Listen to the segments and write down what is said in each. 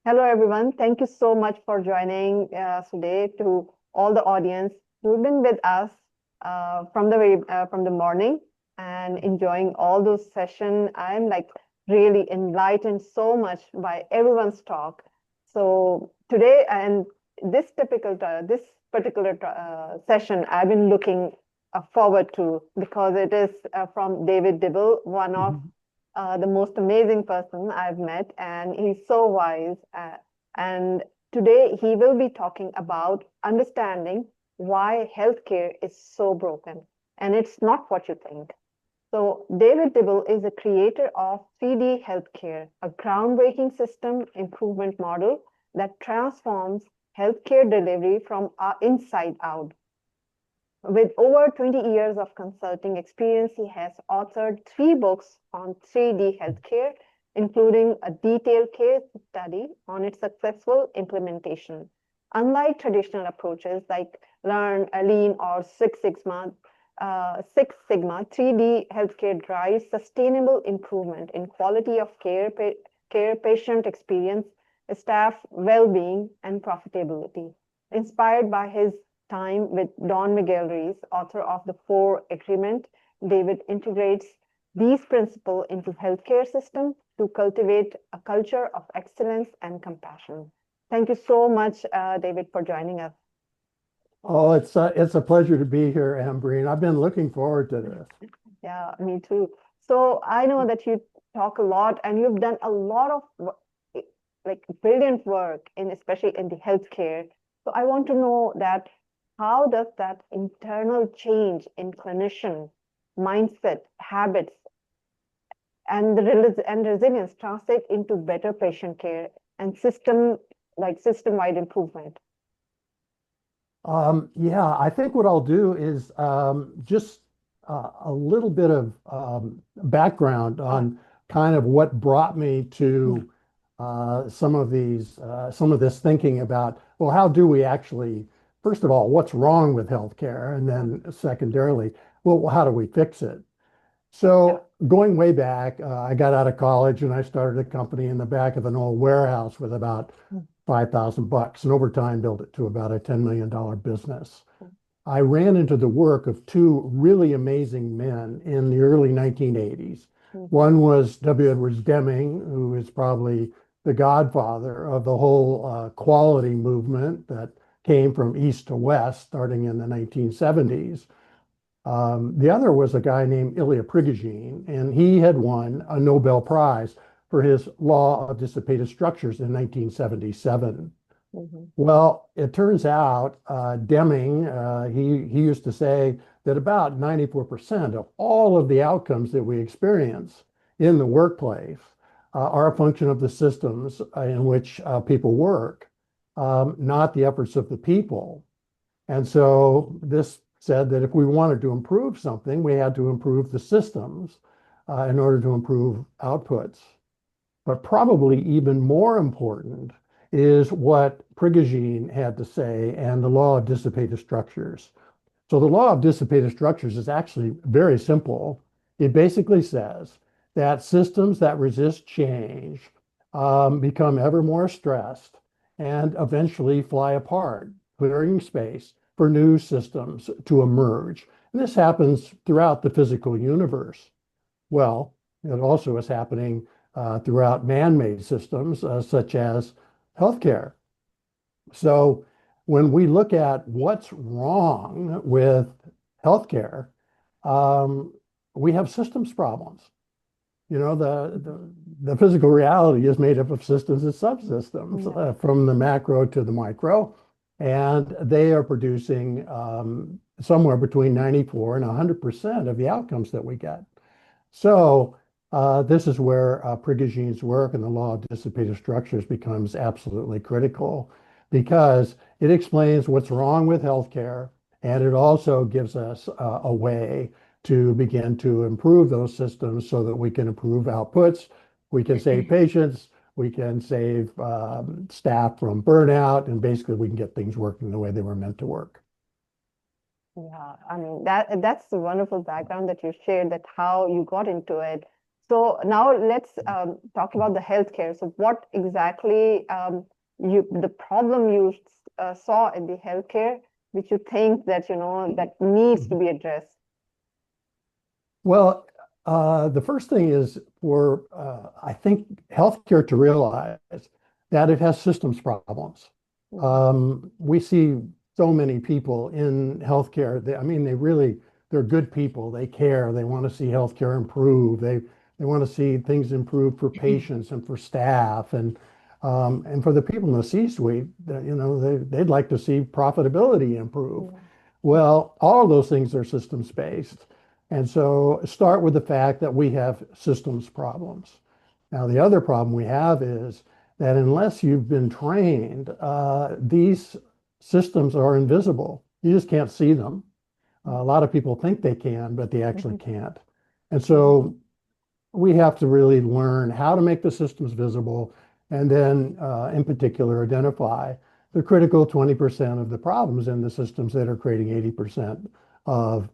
Hello, everyone. Thank you so much for joining us today. To all the audience who've been with us from the morning and enjoying all those sessions. I'm like really enlightened so much by everyone's talk. So today and this particular session, I've been looking forward to because it is from David Dibble, one of Mhm. the most amazing person I've met, and he's so wise. And today he will be talking about understanding why healthcare is so broken, and it's not what you think. So, David Dibble is the creator of 3D Healthcare, a groundbreaking system improvement model that transforms healthcare delivery from inside out. With over 20 years of consulting experience, he has authored 3 books on 3D healthcare, including a detailed case study on its successful implementation. Unlike traditional approaches like Lean or Six Sigma, 3D healthcare drives sustainable improvement in quality of care, patient experience, staff well-being, and profitability. Inspired by his time with Don Miguel Ruiz, author of The Four Agreement, David integrates these principles into healthcare system to cultivate a culture of excellence and compassion. Thank you so much, David, for joining us. Oh, it's a pleasure to be here, Ambreen. I've been looking forward to this. Yeah, me too. So I know that you talk a lot and you've done a lot of like brilliant work in especially in the healthcare. So I want to know that how does that internal change in clinician mindset, habits, and and resilience translate into better patient care and system-wide improvement? Yeah, I think what I'll do is just a little bit of background Oh, on kind of what brought me mm, to some of this thinking about, well, how do we actually, first of all, what's wrong with healthcare? And yeah, then secondarily, well, how do we fix it? yeah. So going way back, I got out of college and I started a company in the back of an old warehouse with about Mm, 5,000 bucks, and over time built it to about a $10 million business. mm, I ran into the work of two really amazing men in the early 1980s. mhm, One was W. Edwards Deming, who is probably the godfather of the whole quality movement that came from east to west starting in the 1970s. The other was a guy named Ilya Prigogine, and he had won a Nobel Prize for his law of dissipated structures in 1977. mhm, Well, it turns out Deming, he used to say that about 94% of all of the outcomes that we experience in the workplace are a function of the systems in which people work, not the efforts of the people. And so this said that if we wanted to improve something, we had to improve the systems in order to improve outputs. But probably even more important is what Prigogine had to say and the law of dissipative structures. So the law of dissipative structures is actually very simple. It basically says that systems that resist change become ever more stressed and eventually fly apart, clearing space for new systems to emerge. And this happens throughout the physical universe. Well, it also is happening throughout man-made systems such as healthcare. So when we look at what's wrong with healthcare, um, we have systems problems. You know, the physical reality is made up of systems and subsystems, mhm. Yeah. from the macro to the micro, and they are producing somewhere between 94 and 100% of the outcomes that we get. So this is where Prigogine's work and the law of dissipative structures becomes absolutely critical because it explains what's wrong with healthcare, and it also gives us a way to begin to improve those systems so that we can improve outputs, we can save patients, we can save staff from burnout, and basically we can get things working the way they were meant to work. Yeah, I mean that's a wonderful background that you shared, that how you got into it. So now let's talk about the healthcare. So what exactly the problem you saw in the healthcare, which you think that that needs to be addressed? Well, the first thing is for, I think, healthcare to realize that it has systems problems. Mhm. We see so many people in healthcare. I mean, they're good people. They care. They want to see healthcare improve. They want to see things improve for patients and for staff and for the people in the C-suite. They'd like to see profitability improve. Yeah. Well, all of those things are systems based. And so start with the fact that we have systems problems. Now, the other problem we have is that unless you've been trained, these systems are invisible. You just can't see them. A lot of people think they can, but they actually Mhm. can't. And Yeah. so we have to really learn how to make the systems visible and then, in particular, identify the critical 20% of the problems in the systems that are creating 80% of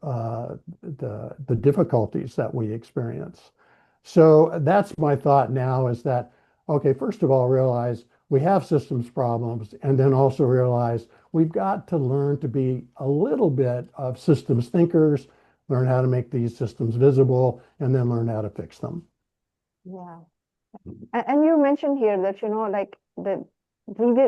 the difficulties that we experience. So that's my thought now is that, okay, first of all, realize we have systems problems, and then also realize we've got to learn to be a little bit of systems thinkers, learn how to make these systems visible, and then learn how to fix them. Yeah. And you mentioned here that,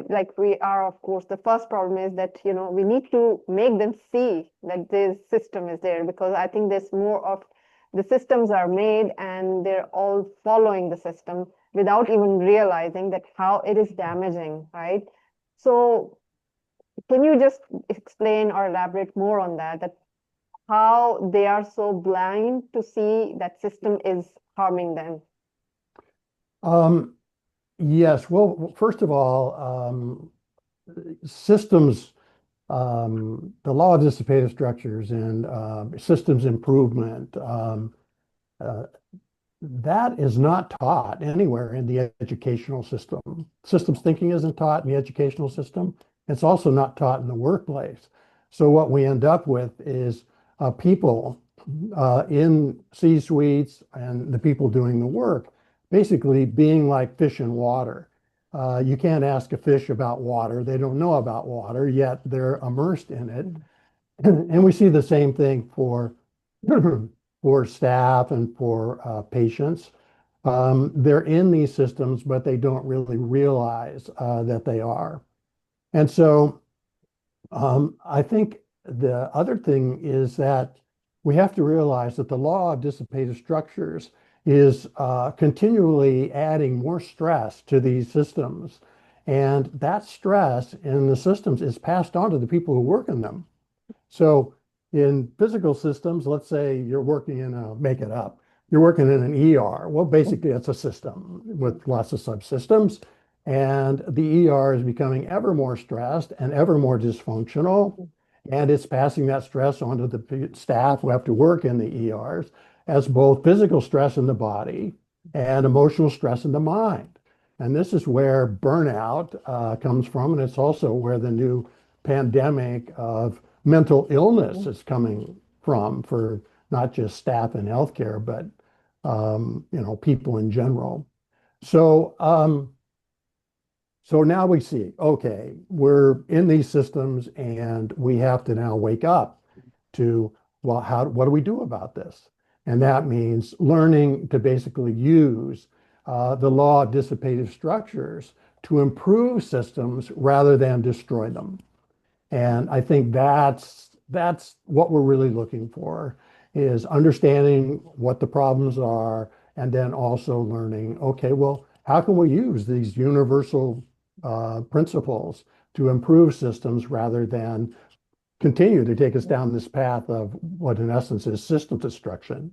like we are, of course, the first problem is that, we need to make them see that this system is there, because I think there's more of the systems are made and they're all following the system without even realizing that how it is damaging, right? So can you just explain or elaborate more on that how they are so blind to see that system is harming them? Um, yes, well, first of all, systems, the law of dissipative structures and systems improvement, uh, that is not taught anywhere in the educational system. Systems thinking isn't taught in the educational system. It's also not taught in the workplace. So what we end up with is people in C-suites and the people doing the work basically being like fish in water. You can't ask a fish about water. They don't know about water, yet they're immersed in it. And we see the same thing for for staff and for patients. They're in these systems, but they don't really realize that they are. And so I think the other thing is that we have to realize that the law of dissipative structures is continually adding more stress to these systems. And that stress in the systems is passed on to the people who work in them. So in physical systems, let's say you're working in make it up, you're working in an ER. Well, basically, it's a system with lots of subsystems. And the ER is becoming ever more stressed and ever more dysfunctional. And it's passing that stress on to the staff who have to work in the ERs as both physical stress in the body and emotional stress in the mind. And this is where burnout comes from. And it's also where the new pandemic of mental illness is coming from for not just staff in healthcare, but people in general. So so now we see, okay, we're in these systems and we have to now wake up to, well, what do we do about this? And that means learning to basically use the law of dissipative structures to improve systems rather than destroy them. And I think that's what we're really looking for is understanding what the problems are and then also learning, okay, well, how can we use these universal principles to improve systems rather than continue to take us down this path of what in essence is system destruction.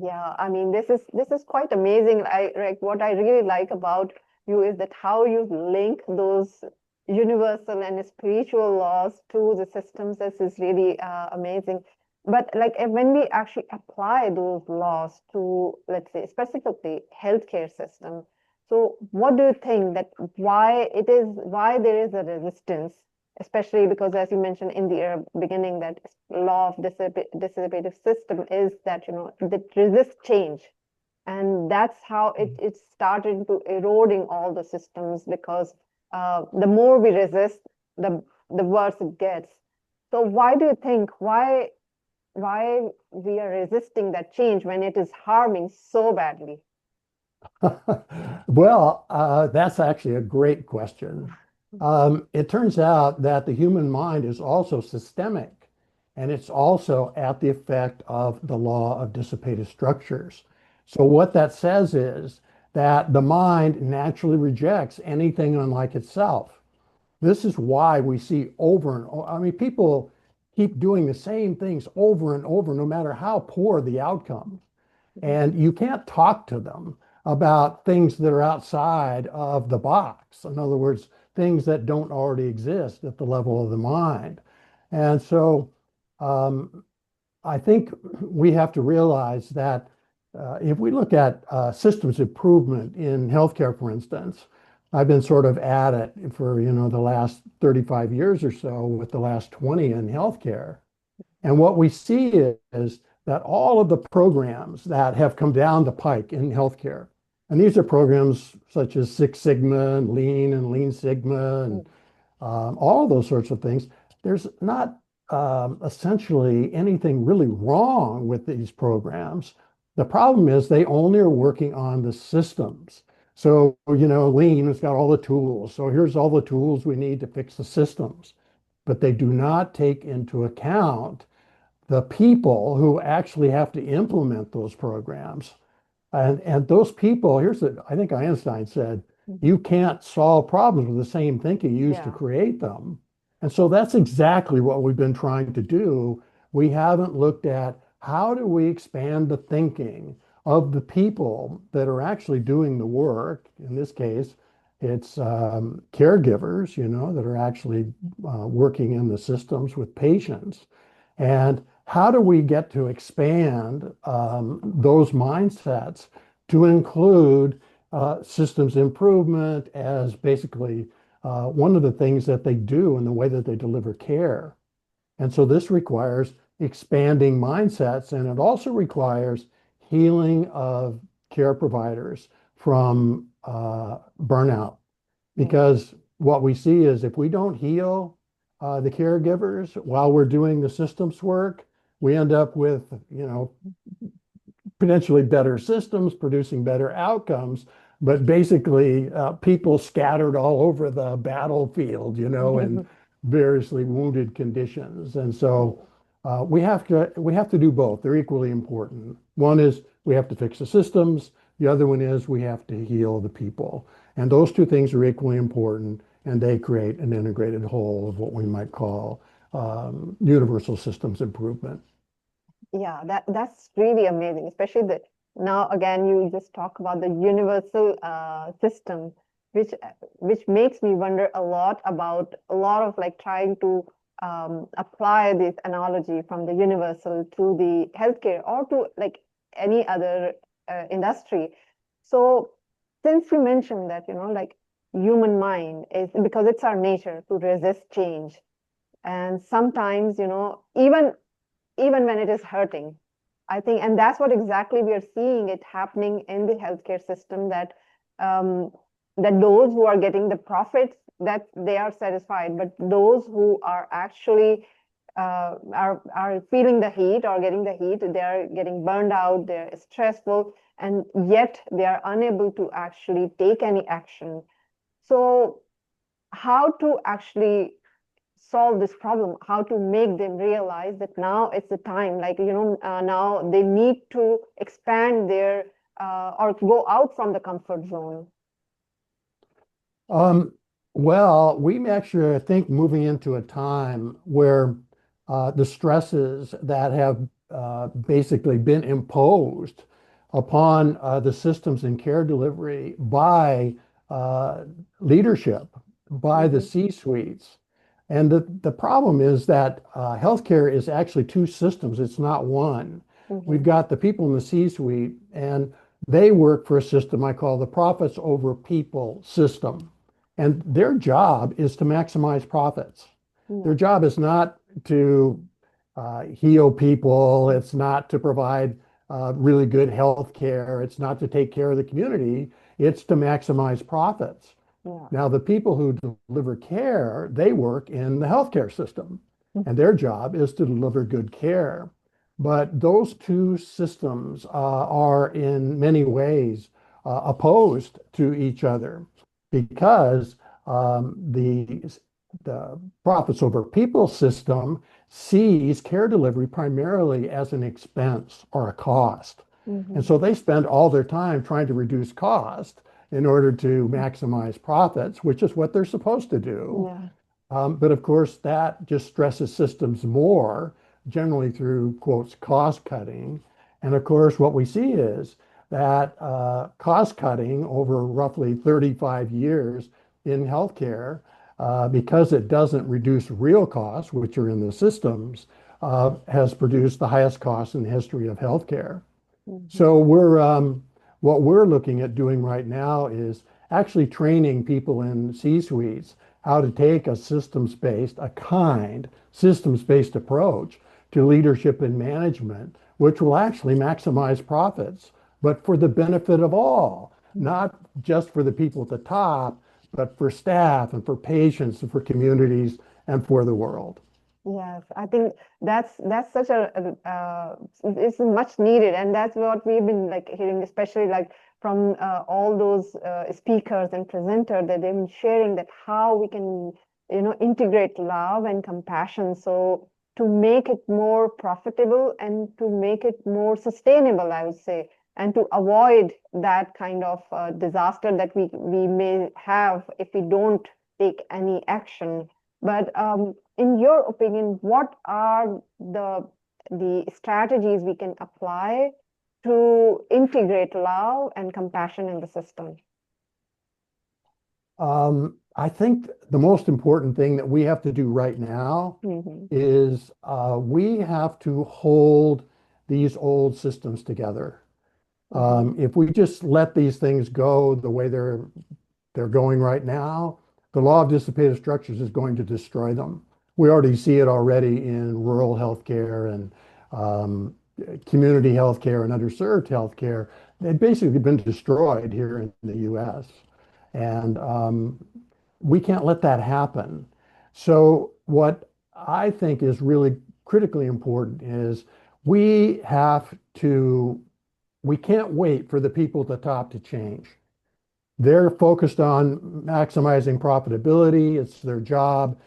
Yeah, I mean, this is quite amazing. Like what I really like about you is that how you link those universal and spiritual laws to the systems. This is really amazing. But like when we actually apply those laws to, let's say, specifically healthcare system, so what do you think that why there is a resistance, especially because as you mentioned in the beginning that law of dissipative system is that that resist change, And that's how it started to eroding all the systems, because the more we resist, the worse it gets. So why do you think, why we are resisting that change when it is harming so badly? Well, that's actually a great question. It turns out that the human mind is also systemic, and it's also at the effect of the law of dissipative structures. So, what that says is that the mind naturally rejects anything unlike itself. This is why we see over and over, I mean, people keep doing the same things over and over, no matter how poor the outcome. And you can't talk to them about things that are outside of the box. In other words, things that don't already exist at the level of the mind. And so um, I think we have to realize that if we look at systems improvement in healthcare, for instance, I've been sort of at it for, the last 35 years or so, with the last 20 in healthcare. And what we see is that all of the programs that have come down the pike in healthcare, and these are programs such as Six Sigma and Lean Sigma, and all of those sorts of things, there's not essentially anything really wrong with these programs. The problem is they only are working on the systems. So, Lean has got all the tools. So here's all the tools we need to fix the systems. But they do not take into account the people who actually have to implement those programs. And those people, I think Einstein said, Mhm. you can't solve problems with the same thinking you used to Yeah. create them. And so that's exactly what we've been trying to do. We haven't looked at how do we expand the thinking of the people that are actually doing the work. In this case, it's caregivers, that are actually working in the systems with patients. And how do we get to expand those mindsets to include systems improvement as basically one of the things that they do in the way that they deliver care? And so this requires expanding mindsets, and it also requires healing of care providers from burnout. Yeah. Because what we see is if we don't heal the caregivers while we're doing the systems work, we end up with, potentially better systems, producing better outcomes, but basically people scattered all over the battlefield, in variously wounded conditions. And so we have to do both. They're equally important. One is we have to fix the systems. The other one is we have to heal the people. And those two things are equally important, and they create an integrated whole of what we might call universal systems improvement. Yeah, that's really amazing, especially the now again you just talk about the universal system, which makes me wonder a lot about a lot of like trying to apply this analogy from the universal to the healthcare or to like any other industry. So since you mentioned that, like human mind is because it's our nature to resist change, and sometimes, even when it is hurting. I think, and that's what exactly we are seeing it happening in the healthcare system, that um, that those who are getting the profits, that they are satisfied, but those who are actually are feeling the heat or getting the heat, they are getting burned out, they're stressful, and yet they are unable to actually take any action. So how to actually solve this problem, how to make them realize that now it's the time, like, now they need to expand their or go out from the comfort zone. Um, well, we actually, I think, moving into a time where the stresses that have basically been imposed upon the systems and care delivery by uh, leadership, by the Hmm. C-suites. And the problem is that healthcare is actually two systems, it's not one. We've Hmm. got the people in the C-suite, and they work for a system I call the profits over people system. And their job is to maximize profits. Their Yeah. job is not to heal people. It's not to provide really good health care. It's not to take care of the community. It's to maximize profits. Yeah. Now, the people who deliver care, they work in the healthcare system, Mm. and their job is to deliver good care. But those two systems are in many ways opposed to each other because the profits over people system sees care delivery primarily as an expense or a cost. And Mhm. so they spend all their time trying to reduce cost in order to maximize profits, which is what they're supposed to do. Yeah. But of course, that just stresses systems more, generally through, quotes, cost cutting. And of course, what we see is that cost cutting over roughly 35 years in healthcare, because it doesn't reduce real costs, which are in the systems, has produced the highest costs in the history of healthcare. Mhm. So what we're looking at doing right now is actually training people in C-suites how to take a kind systems-based approach to leadership and management, which will actually maximize profits, but for the benefit of all, not just for the people at the top, but for staff and for patients and for communities and for the world. Yes, I think that's such it's much needed, and that's what we've been like hearing, especially like from all those speakers and presenters that they've been sharing that how we can, integrate love and compassion, so to make it more profitable and to make it more sustainable, I would say, and to avoid that kind of disaster that we may have if we don't take any action. But in your opinion, what are the strategies we can apply to integrate love and compassion in the system? I think the most important thing that we have to do right now Hmm. is we have to hold these old systems together. Hmm. If we just let these things go the way they're going right now, the law of dissipative structures is going to destroy them. We already see it already in rural healthcare and um, community healthcare and underserved healthcare. They've basically been destroyed here in the US. And we can't let that happen. So, what I think is really critically important is we have to, we can't wait for the people at the top to change. They're focused on maximizing profitability. It's their job.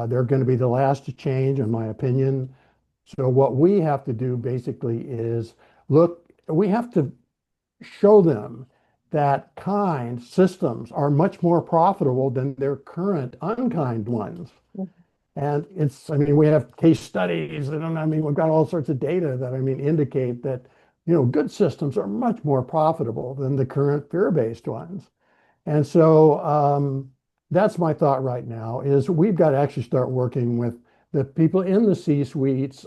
They're going to be the last to change, in my opinion. So what we have to do basically is look, we have to show them that kind systems are much more profitable than their current unkind ones. And it's, I mean, we have case studies and I mean, we've got all sorts of data that, I mean, indicate that, good systems are much more profitable than the current fear-based ones. And so that's my thought right now is we've got to actually start working with the people in the C-suites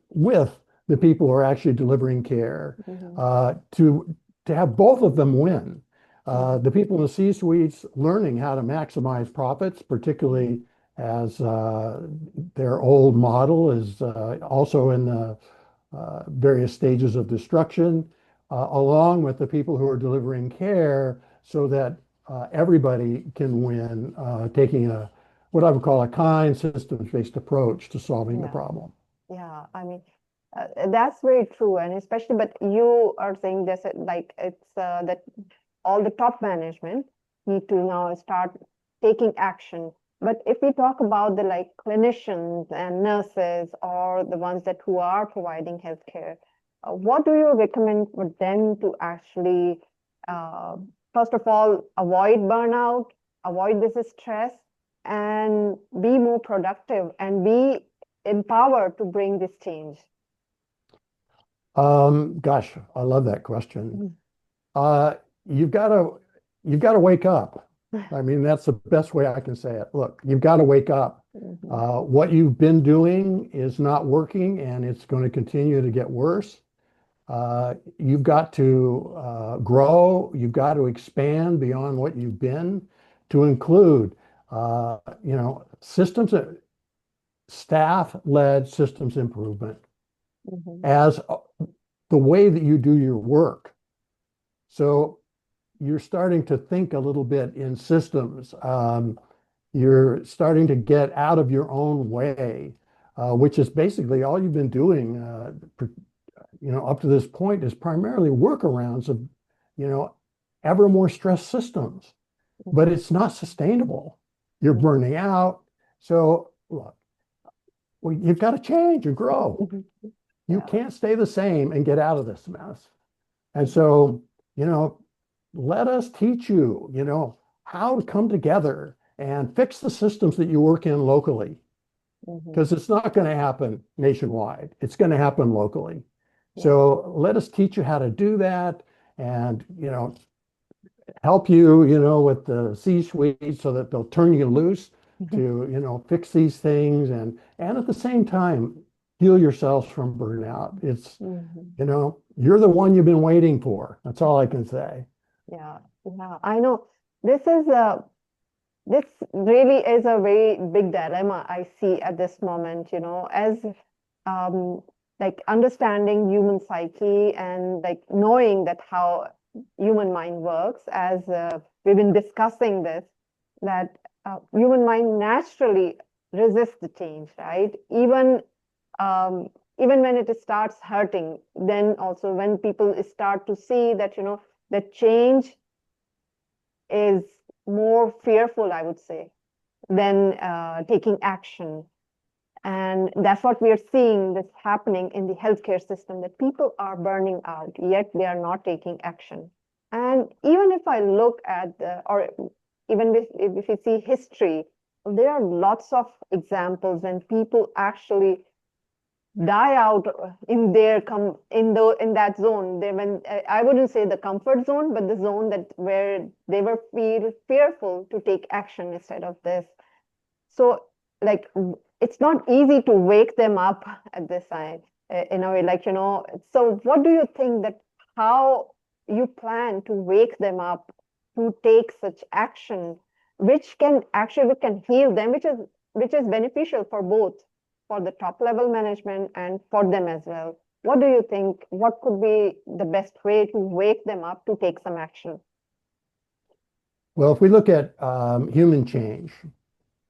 with the people who are actually delivering care Hmm. to have both of them win. Hmm. The people in the C-suites learning how to maximize profits, particularly as their old model is also in the various stages of destruction, along with the people who are delivering care so that everybody can win, taking what I would call a kind systems-based approach to solving the Yeah, problem. yeah. I mean, that's very true, and especially, but you are saying this like it's that all the top management need to now start taking action. But if we talk about the like clinicians and nurses or the ones that who are providing healthcare, what do you recommend for them to actually, uh, first of all, avoid burnout, avoid this stress, and be more productive and be empowered to bring this change? Gosh, I love that question. Mhm. Uh, you've got to you've got to wake up. I mean, that's the best way I can say it. Look, you've got to wake up. Mhm. What you've been doing is not working, and it's going to continue to get worse. You've got to grow. You've got to expand beyond what you've been to include, systems, staff-led systems improvement Mhm. as the way that you do your work. So you're starting to think a little bit in systems. You're starting to get out of your own way, which is basically all you've been doing, up to this point is primarily workarounds of, you know, ever more stressed systems. But Mhm. it's not sustainable. You're burning out. So look, well, you've got to change and grow. Mhm. You Yeah. can't stay the same and get out of this mess. And so, you know, let us teach you, how to come together and fix the systems that you work in locally, Mhm. because it's not going to happen nationwide. It's going to happen locally. Yeah. So let us teach you how to do that and, help you, with the C-suite so that they'll turn you loose Mhm. to, fix these things and at the same time heal yourselves from burnout. It's, Mhm. you're the one you've been waiting for. That's all I can say. Yeah. Yeah. I know this is a this really is a very big dilemma I see at this moment, as um, like understanding human psyche and like knowing that how human mind works, as we've been discussing this, that human mind naturally resists the change, right? Um, even when it starts hurting, then also when people start to see that, that change is more fearful, I would say, than taking action. And that's what we are seeing this happening in the healthcare system, that people are burning out, yet they are not taking action. And even if I look at or even if you see history, there are lots of examples when people actually die out in their in that zone. They when I wouldn't say the comfort zone, but the zone that where they were feel fearful to take action instead of this. So, like, it's not easy to wake them up at this time, in a way, like, So, what do you think that how you plan to wake them up to take such action, which can actually can heal them, which is beneficial for both, for the top level management and for them as well. What do you think? What could be the best way to wake them up to take some action? Well, if we look at human change,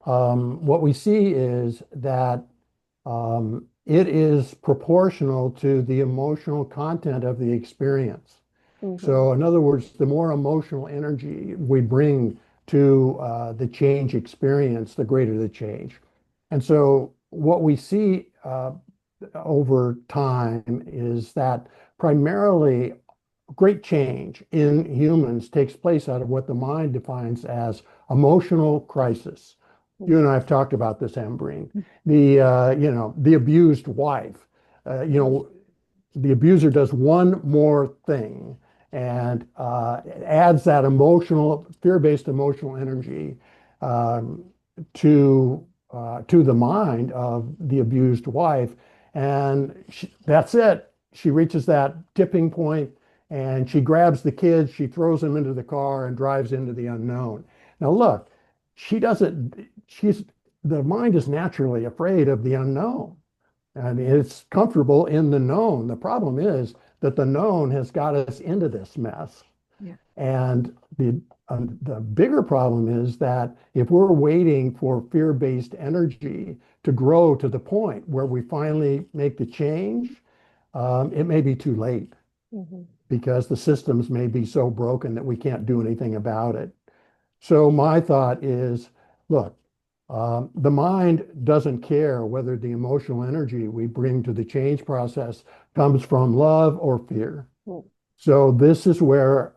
what we see is that it is proportional to the emotional content of the experience. Mm-hmm. So, in other words, the more emotional energy we bring to the change experience, the greater the change. And so, what we see over time is that primarily great change in humans takes place out of what the mind defines as emotional crisis. You and I have talked about this, Ambreen. The abused wife. You know, the abuser does one more thing and adds that emotional, fear-based emotional energy um, to the mind of the abused wife, and that's it. She reaches that tipping point, and she grabs the kids, she throws them into the car, and drives into the unknown. Now, look, she doesn't. She's the mind is naturally afraid of the unknown. I mean, it's comfortable in the known. The problem is that the known has got us into this mess. Yeah. And the bigger problem is that if we're waiting for fear-based energy to grow to the point where we finally make the change, it may be too late Mm-hmm. because the systems may be so broken that we can't do anything about it. So my thought is, look, the mind doesn't care whether the emotional energy we bring to the change process comes from love or fear. So this is where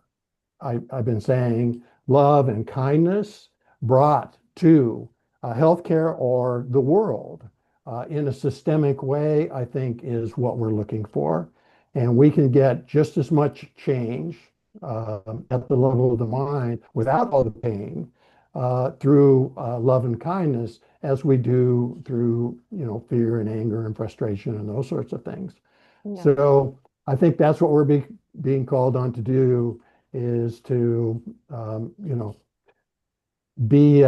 I've been saying love and kindness brought to healthcare or the world in a systemic way, I think is what we're looking for. And we can get just as much change at the level of the mind without all the pain through love and kindness as we do through, fear and anger and frustration and those sorts of things. Yeah. So I think that's what we're being called on to do is to be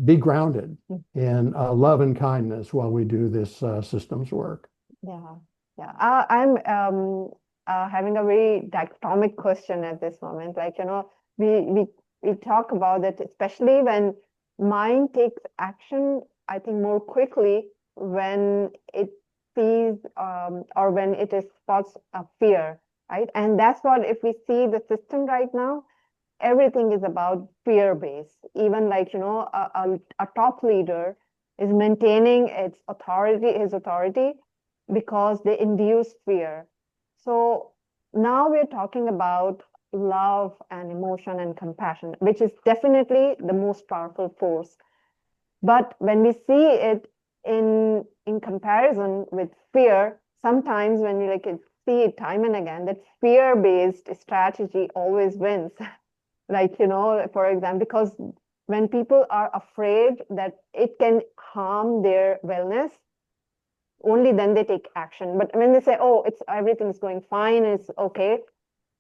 be grounded Mm. in love and kindness while we do this systems work. Yeah. Yeah, I'm having a very dichotomic question at this moment. Like, we talk about it, especially when mind takes action, I think more quickly when it sees or when it is spots a fear, right? And that's what if we see the system right now, everything is about fear based. Even like, a top leader is maintaining his authority because they induce fear. So now we're talking about love and emotion and compassion, which is definitely the most powerful force. But when we see it in comparison with fear, sometimes when we see it time and again, that fear-based strategy always wins. Like, for example, because when people are afraid that it can harm their wellness, only then they take action. But when they say, oh, it's everything's going fine, it's okay,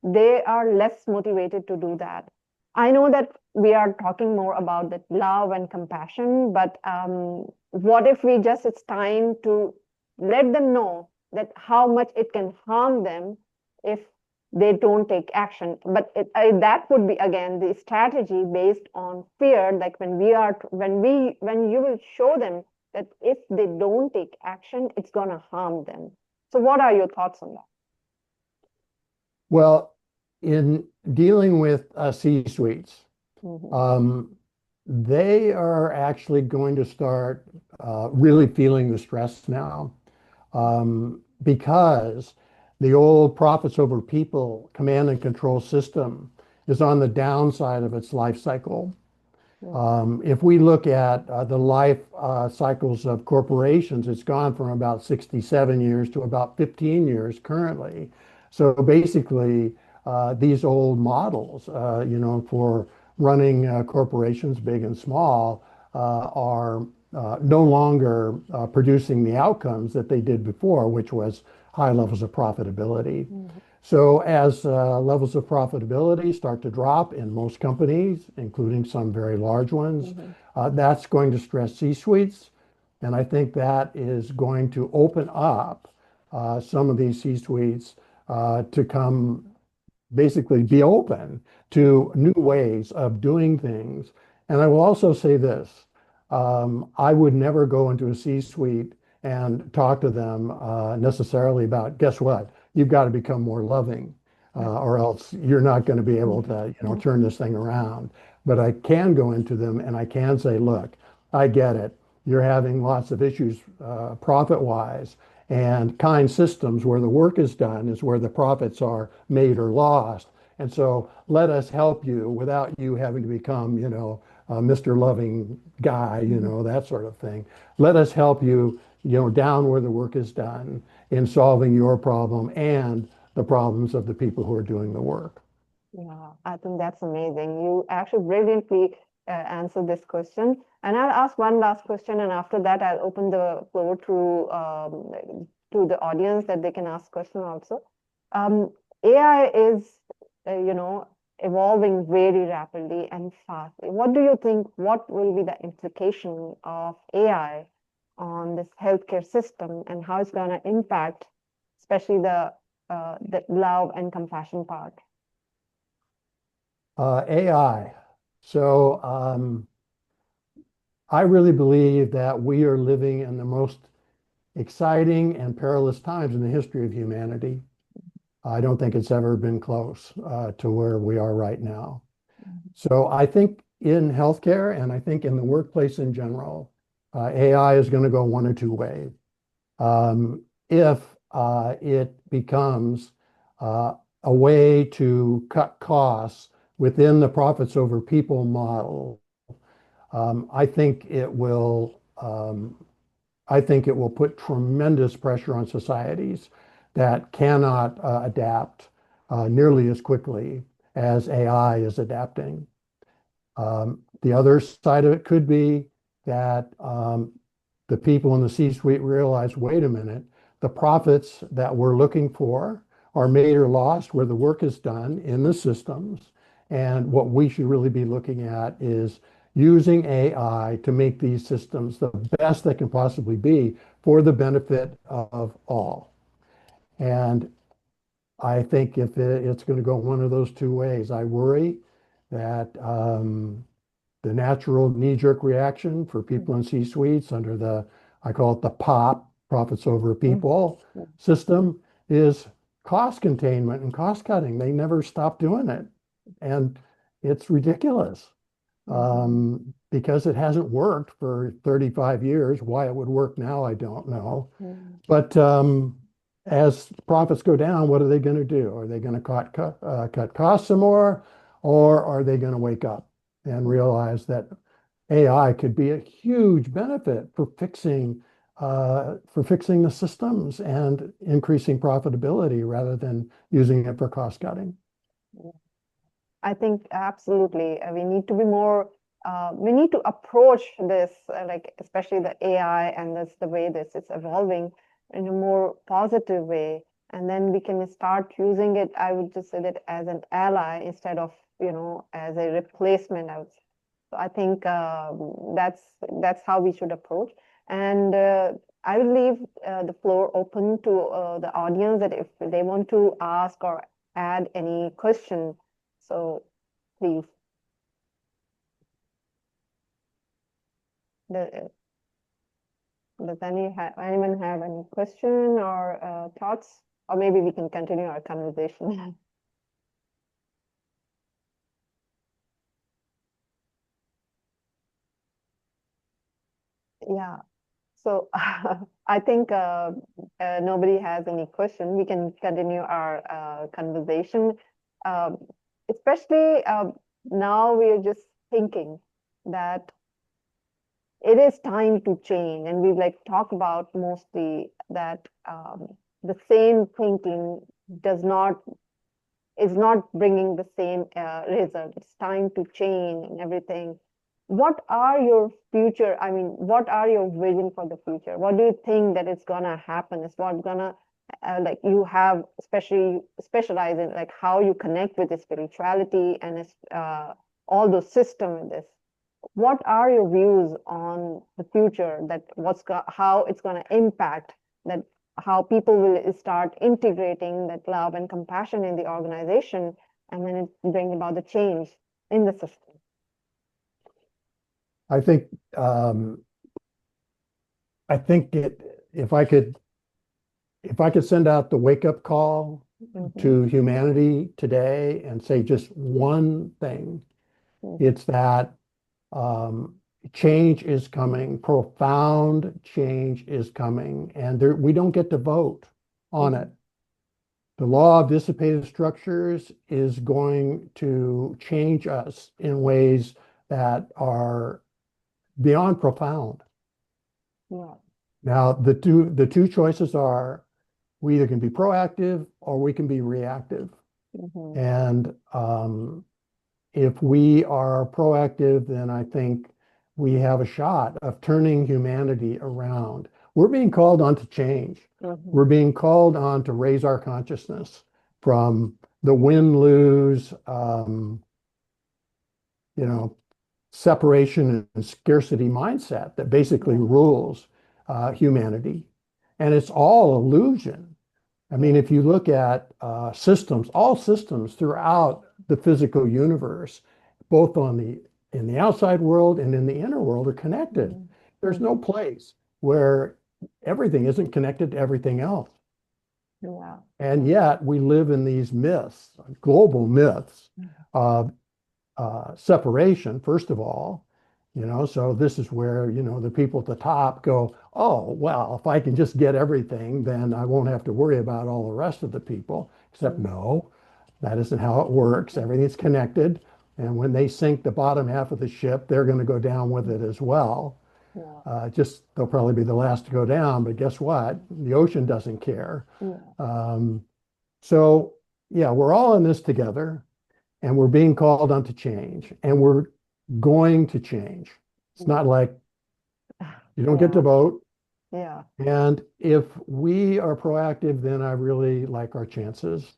they are less motivated to do that. I know that we are talking more about that love and compassion, but what if we just, it's time to let them know that how much it can harm them if they don't take action. But that would be again the strategy based on fear. Like when you will show them that if they don't take action, it's gonna harm them. So, what are your thoughts on that? Well, in dealing with C-suites, Mhm. um, they are actually going to start really feeling the stress now, because the old profits over people command and control system is on the downside of its life cycle. Yeah. If we look at the life cycles of corporations, it's gone from about 67 years to about 15 years currently. So basically, these old models, for running corporations, big and small, are no longer producing the outcomes that they did before, which was high levels of profitability. Mhm. So as levels of profitability start to drop in most companies, including some very large ones, Mhm. that's going to stress C-suites. And I think that is going to open up some of these C-suites to come basically be open to new ways of doing things. And I will also say this, I would never go into a C-suite and talk to them necessarily about, guess what? You've got to become more loving, or else you're not going to be able to, turn this thing around. But I can go into them and I can say, look, I get it. You're having lots of issues profit-wise, and kind systems where the work is done is where the profits are made or lost. And so let us help you without you having to become, Mr. Loving guy, Mhm. that sort of thing. Let us help you, down where the work is done in solving your problem and the problems of the people who are doing the work. Yeah, I think that's amazing. You actually brilliantly answered this question. And I'll ask one last question, and after that, I'll open the floor to the audience that they can ask questions also. Um, AI is, evolving very rapidly and fast. What do you think? What will be the implication of AI on this healthcare system, and how it's going to impact, especially the love and compassion part? AI. So I really believe that we are living in the most exciting and perilous times in the history of humanity. I don't think it's ever been close to where we are right now. So I think in healthcare and I think in the workplace in general, AI is going to go one or two ways. If it becomes uh, a way to cut costs within the profits over people model, I think it will. I think it will put tremendous pressure on societies that cannot adapt nearly as quickly as AI is adapting. The other side of it could be that the people in the C-suite realize, wait a minute, the profits that we're looking for are made or lost where the work is done in the systems. And what we should really be looking at is using AI to make these systems the best they can possibly be for the benefit of all. And I think if it's going to go one of those two ways, I worry that the natural knee-jerk reaction for people in C-suites under I call it the POP, profits over Mhm. people system, is cost containment and cost cutting. They never stop doing it. And it's ridiculous because it hasn't worked for 35 years. Why it would work now, I don't know. Mhm. But as profits go down, what are they going to do? Are they going to cut costs some more, or are they going to wake up and realize that AI could be a huge benefit for fixing the systems and increasing profitability rather than using it for cost cutting? I think absolutely. We need to be more, we need to approach this, like especially the AI and this the way this is evolving in a more positive way. And then we can start using it, I would just say that as an ally instead of, as a replacement, I would say. So I think that's how we should approach. And I will leave the floor open to the audience that if they want to ask or add any question, so please, the, does anyone have any question or thoughts? Or maybe we can continue our conversation. Yeah. So I think nobody has any question. We can continue our conversation. Um, Especially now we are just thinking that it is time to change, and we like talk about mostly that the same thinking does not is not bringing the same result. It's time to change and everything. What are your future? I mean, what are your vision for the future? What do you think that is gonna happen? Is what gonna like you have especially specialize in like how you connect with the spirituality and all those system in this. What are your views on the future that how it's going to impact that how people will start integrating that love and compassion in the organization and then it bring about the change in the system. I think um, I think if I could send out the wake up call Mm-hmm. to humanity today and say just one thing, Mm-hmm. it's that um, change is coming, profound change is coming, and we don't get to vote on Mm-hmm. it. The law of dissipative structures is going to change us in ways that are beyond profound. Yeah. Now, the two choices are we either can be proactive or we can be reactive. Mm-hmm. And if we are proactive, then I think we have a shot of turning humanity around. We're being called on to change. Mm-hmm. We're being called on to raise our consciousness from the win-lose, you know, separation and scarcity mindset that basically Yeah. rules humanity. And it's all illusion. I mean, Yeah. if you look at systems, all systems throughout the physical universe, both in the outside world and in the inner world, are connected. Mm-hmm. There's no Mm-hmm. place where everything isn't connected to everything else. Yeah. And Yeah. yet we live in these myths, global myths of separation, first of all. So this is where, the people at the top go, oh, well, if I can just get everything, then I won't have to worry about all the rest of the people. Except, Mm-hmm. no, that isn't how it works. Everything's connected. And when they sink the bottom half of the ship, they're going to go down with it as well. Yeah. Just they'll probably be the last to go down. But guess what? The ocean doesn't care. Yeah. Um, so, yeah, we're all in this together and we're being called on to change and we're going to change. It's not like you don't get to Yeah. vote. Yeah. And if we are proactive, then I really like our chances.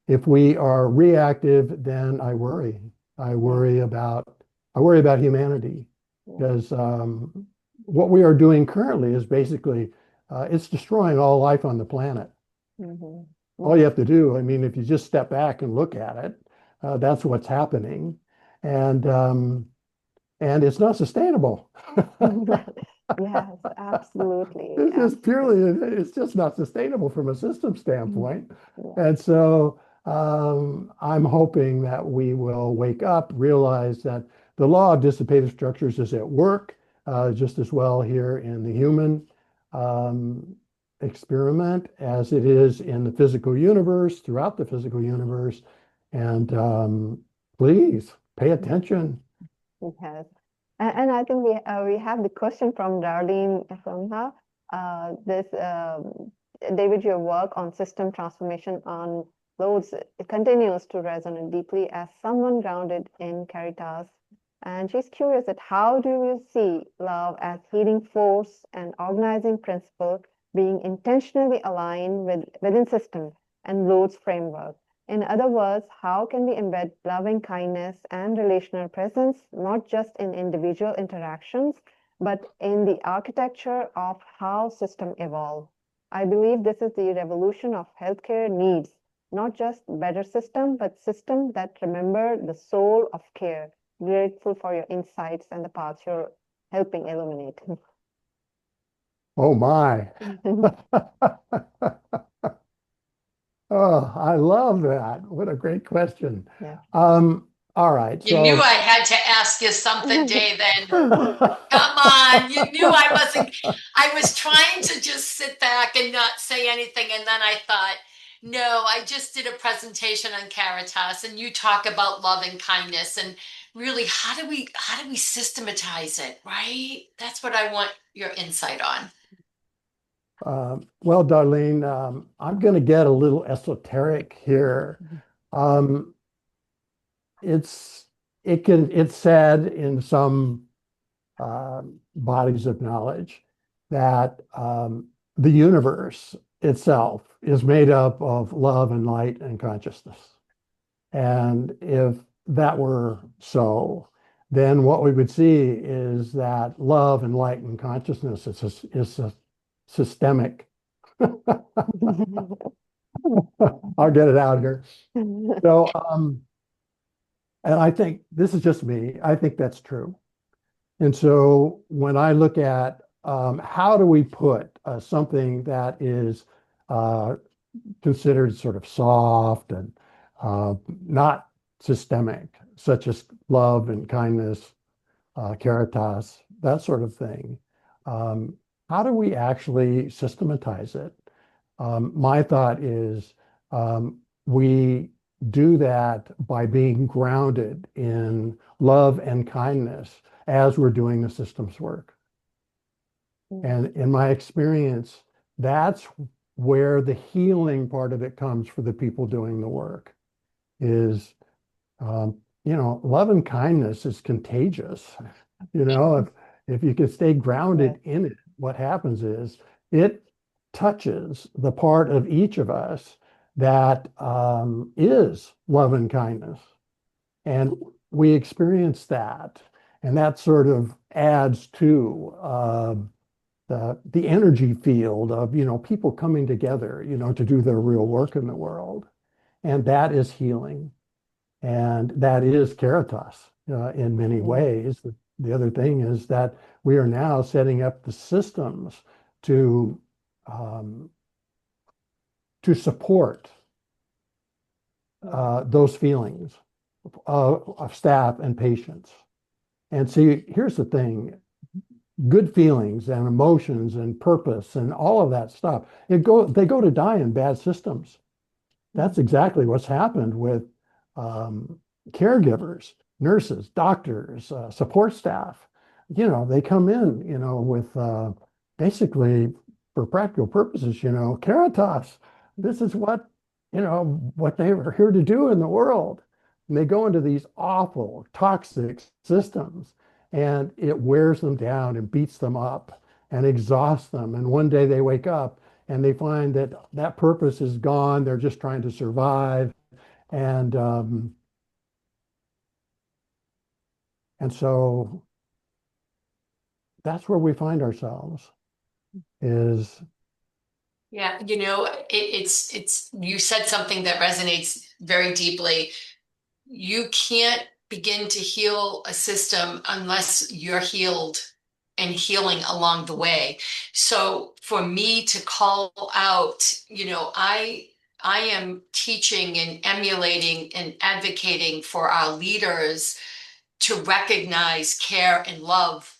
If we are reactive, then I worry. I Yeah. worry about I worry about humanity Yeah. because what we are doing currently is basically it's destroying all life on the planet. Mhm. All you Yeah. have to do, I mean, if you just step back and look at it, that's what's happening. And and it's not sustainable. Yes, absolutely. It's just Absolutely. purely, it's just not sustainable from a system Mhm. standpoint. Yeah. And so I'm hoping that we will wake up, realize that the law of dissipative structures is at work just as well here in the human um, experiment as it is in the physical universe, throughout the physical universe. And please pay attention. Yes. And I think we have the question from Darlene from her. This David, your work on system transformation on loads it continues to resonate deeply as someone grounded in Caritas. And she's curious at how do you see love as healing force and organizing principle being intentionally aligned within system and loads framework. In other words, how can we embed loving kindness and relational presence not just in individual interactions, but in the architecture of how systems evolve? I believe this is the revolution of healthcare needs, not just better system, but system that remember the soul of care. Grateful for your insights and the paths you're helping illuminate. Oh my. Oh, I love that. What a great question. Yeah. All right. You knew So, I had to ask you something, David. Come on. You knew I wasn't. I was trying to just sit back and not say anything. And then I thought, no, I just did a presentation on Caritas and you talk about love and kindness and really how do we systematize it, right? That's what I want your insight on. well, Darlene, I'm going to get a little esoteric here. Um, it's it's said in some bodies of knowledge that the universe itself is made up of love and light and consciousness. And if that were so, then what we would see is that love and light and consciousness is a systemic. I'll get it out here. So, and I think this is just me. I think that's true. And so when I look at how do we put something that is uh, considered sort of soft and not systemic, such as love and kindness, caritas, that sort of thing, um, how do we actually systematize it? My thought is we do that by being grounded in love and kindness as we're doing the systems work. And in my experience, that's where the healing part of it comes for the people doing the work is, love and kindness is contagious. If you can stay Yeah. grounded in it, what happens is it touches the part of each of us that is love and kindness. And we experience that. And that sort of adds to the energy field of, people coming together, to do their real work in the world. And that is healing. And that is Caritas in many Mm. ways. The other thing is that we are now setting up the systems to um, to support Yeah. those feelings of staff and patients. And see, here's the thing: good feelings and emotions and purpose and all of that stuff, they go to die in bad systems. That's Mm. exactly what's happened with um, caregivers, nurses, doctors, support staff. They come in, with basically for practical purposes, Caritas. This is what they were here to do in the world. And they go into these awful, toxic systems, and it wears them down and beats them up and exhausts them. And one day they wake up and they find that that purpose is gone. They're just trying to survive, and and so that's where we find ourselves is Yeah, it's you said something that resonates very deeply. You can't begin to heal a system unless you're healed and healing along the way. So for me to call out, I am teaching and emulating and advocating for our leaders to recognize, care, and love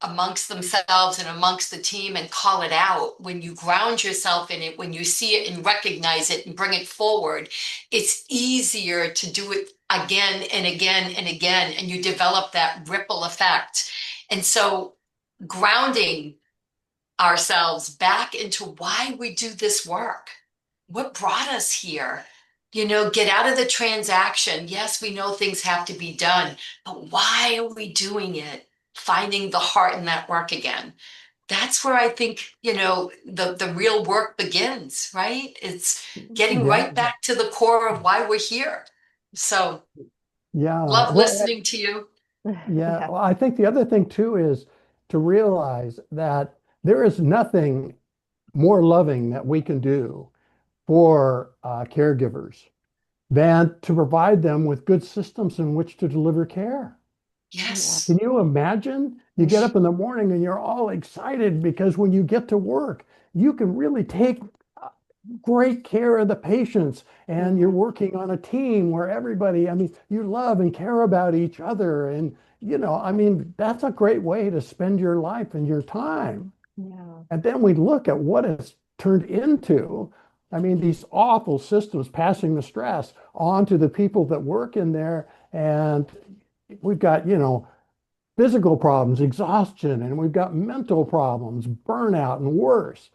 amongst themselves and amongst the team and call it out. When you ground yourself in it, when you see it and recognize it and bring it forward, it's easier to do it again and again and again. And you develop that ripple effect. And so grounding ourselves back into why we do this work. What brought us here? Get out of the transaction. Yes, we know things have to be done, but why are we doing it? Finding the heart in that work again. That's where I think, the real work begins, right? It's getting Yeah, right back to the core of why we're here. So yeah. love Well, listening to you. yeah. Yeah, Well, I think the other thing too is to realize that there is nothing more loving that we can do for caregivers than to provide them with good systems in which to deliver care. yeah, Can Yes. you imagine? You get up in the morning and you're all excited because when you get to work, you can really take great care of the patients and you're yeah, working on a team where everybody, I mean, you love and care about each other. And, I mean, that's a great way to spend your life and your time. yeah, And then we look at what it's turned into. I mean, these awful systems passing the stress on to the people that work in there. And we've got, physical problems, exhaustion, and we've got mental problems, burnout, and worse.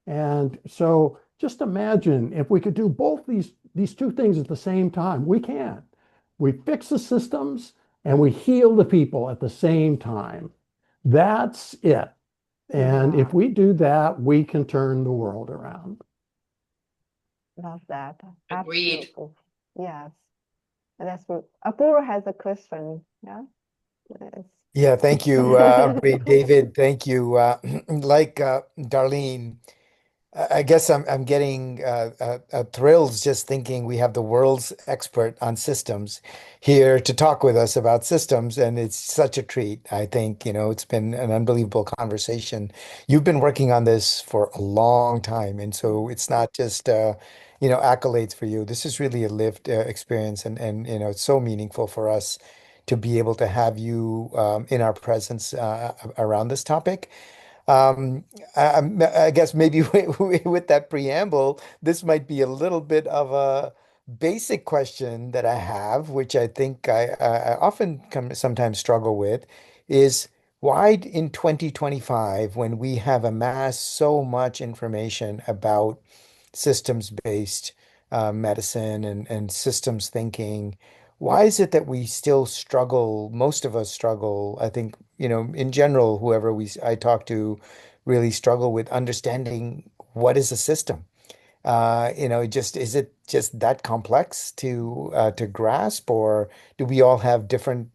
And so just imagine if we could do both these two things at the same time. We can. We fix the systems and we heal the people at the same time. That's it. And yeah. if we do that, we can turn the world around. Love that. Agreed. Absolutely. Yes. That's what Apurva has a question. Yeah. Yes. Yeah, thank you, David. Thank you. Like Darlene, I guess I'm getting thrills just thinking we have the world's expert on systems here to talk with us about systems, and it's such a treat. I think, it's been an unbelievable conversation. You've been working on this for a long time, and so it's not just accolades for you. This is really a lived experience, and it's so meaningful for us to be able to have you in our presence around this topic. Um, I guess maybe with that preamble, this might be a little bit of a basic question that I have, which I think I often sometimes struggle with, is why in 2025, when we have amassed so much information about systems-based medicine and systems thinking, why is it that we still struggle? Most of us struggle, I think, in general, whoever I talk to really struggle with understanding what is a system. Just is it just that complex to grasp, or do we all have different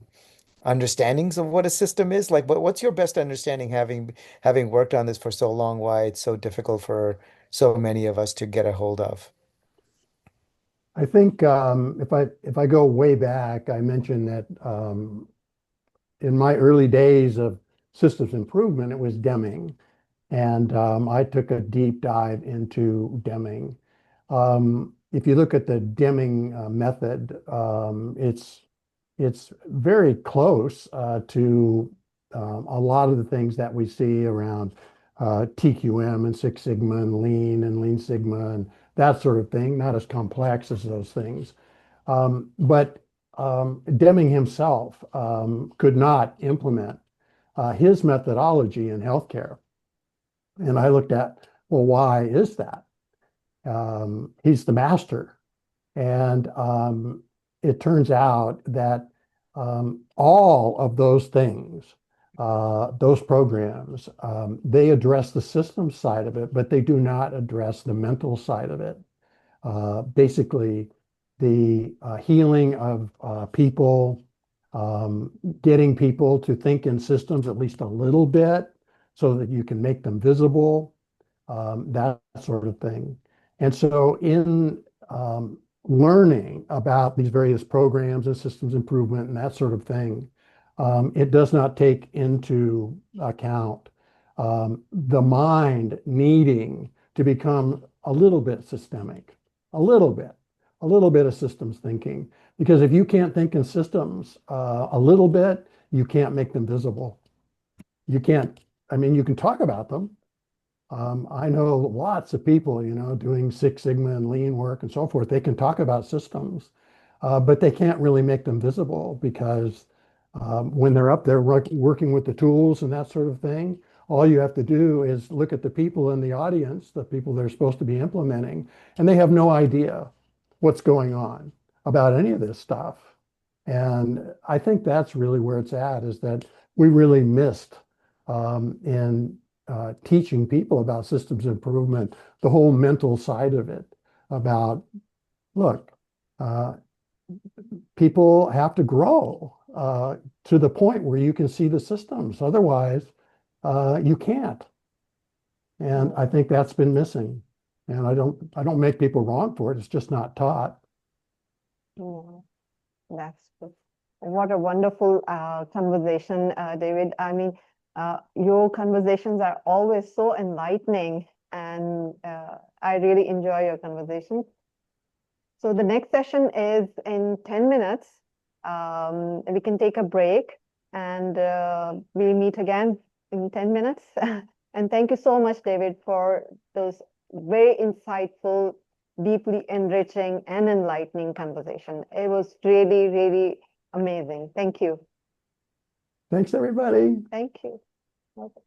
understandings of what a system is? Like, what's your best understanding, having worked on this for so long, why it's so difficult for so many of us to get a hold of? I think if I go way back, I mentioned that in my early days of systems improvement, it was Deming. And I took a deep dive into Deming. If you look at the Deming method, it's very close to a lot of the things that we see around TQM and Six Sigma and Lean Sigma and that sort of thing. Not as complex as those things. But Deming himself could not implement his methodology in healthcare. And I looked at, well, why is that? He's the master. And it turns out that all of those things, those programs, they address the system side of it, but they do not address the mental side of it. Basically, the healing of people, getting people to think in systems at least a little bit so that you can make them visible, that sort of thing. And so in learning about these various programs and systems improvement and that sort of thing, it does not take into account the mind needing to become a little bit systemic, a little bit of systems thinking. Because if you can't think in systems a little bit, you can't make them visible. You can't, I mean, you can talk about them. I know lots of people, doing Six Sigma and lean work and so forth. They can talk about systems, but they can't really make them visible because when they're up there working with the tools and that sort of thing, all you have to do is look at the people in the audience, the people they're supposed to be implementing, and they have no idea what's going on about any of this stuff. And I think that's really where it's at, is that we really missed in teaching people about systems improvement, the whole mental side of it, about, look, people have to grow to the point where you can see the systems. Otherwise, you can't. And I think that's been missing. And I don't make people wrong for it. It's just not taught. Yeah, that's good. What a wonderful conversation, David. I mean, your conversations are always so enlightening, and I really enjoy your conversations. So the next session is in 10 minutes. We can take a break, and we'll meet again in 10 minutes. And thank you so much, David, for those very insightful, deeply enriching and enlightening conversation. It was really, really amazing. Thank you. Thanks, everybody. Thank you. Okay.